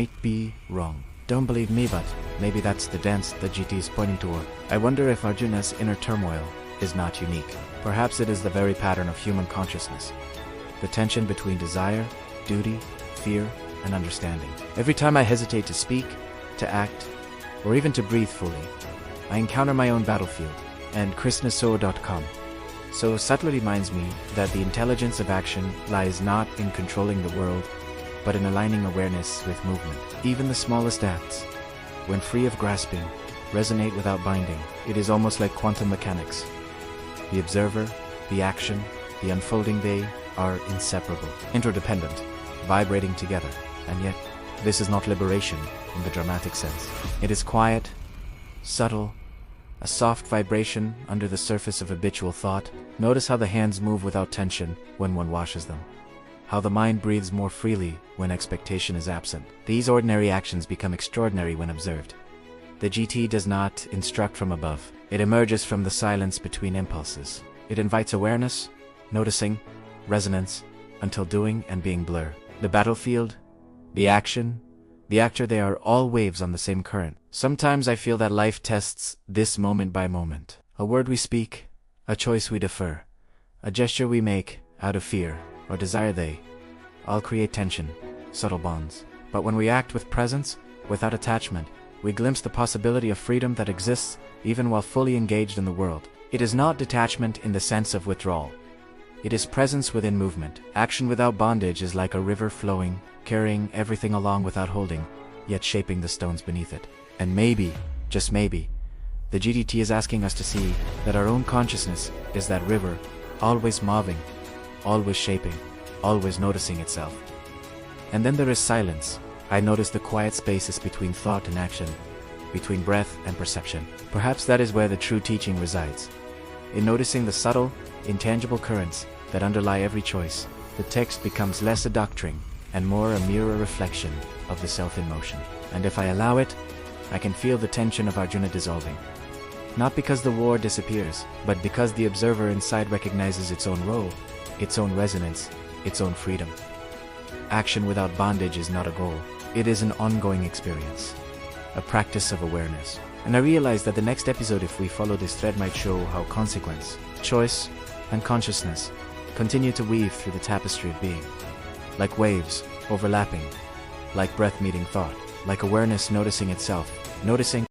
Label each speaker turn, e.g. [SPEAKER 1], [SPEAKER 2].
[SPEAKER 1] might be wrong. Don't believe me, but maybe that's the dance the GT is pointing toward. I wonder if Arjuna's inner turmoil is not unique. Perhaps it is the very pattern of human consciousness. The tension between desire, duty, fear, and understanding. Every time I hesitate to speak, to act, or even to breathe fully, I encounter my own battlefield. And KrishnaSo.com so subtly reminds me that the intelligence of action lies not in controlling the world, but in aligning awareness with movement. Even the smallest acts, when free of grasping, resonate without binding. It is almost like quantum mechanics. The observer, the action, the unfolding, they are inseparable, interdependent, vibrating together. And yet, this is not liberation in the dramatic sense. It is quiet, subtle, a soft vibration under the surface of habitual thought. Notice how the hands move without tension when one washes them. How the mind breathes more freely when expectation is absent. These ordinary actions become extraordinary when observed. The GT does not instruct from above. It emerges from the silence between impulses. It invites awareness, noticing, resonance, until doing and being blur. The battlefield, the action, the actor, they are all waves on the same current. Sometimes I feel that life tests this moment by moment. A word we speak, a choice we defer, a gesture we make out of fear or desire, they all create tension, subtle bonds. But when we act with presence, without attachment, we glimpse the possibility of freedom that exists even while fully engaged in the world. It is not detachment in the sense of withdrawal. It is presence within movement. Action without bondage is like a river flowing, carrying everything along without holding, yet shaping the stones beneath it. And maybe, just maybe, the GDT is asking us to see that our own consciousness is that river, always moving, always shaping, always noticing itself. And then there is silence. I notice the quiet spaces between thought and action, between breath and perception. Perhaps that is where the true teaching resides. In noticing the subtle, intangible currents that underlie every choice, the text becomes less a doctrine and more a mirror reflection of the self in motion. And if I allow it, I can feel the tension of Arjuna dissolving. Not because the war disappears, but because the observer inside recognizes its own role, its own resonance, its own freedom. Action without bondage is not a goal. It is an ongoing experience, a practice of awareness. And I realize that the next episode, if we follow this thread, might show how consequence, choice, and consciousness continue to weave through the tapestry of being. Like waves, overlapping, like breath meeting thought, like awareness noticing itself, noticing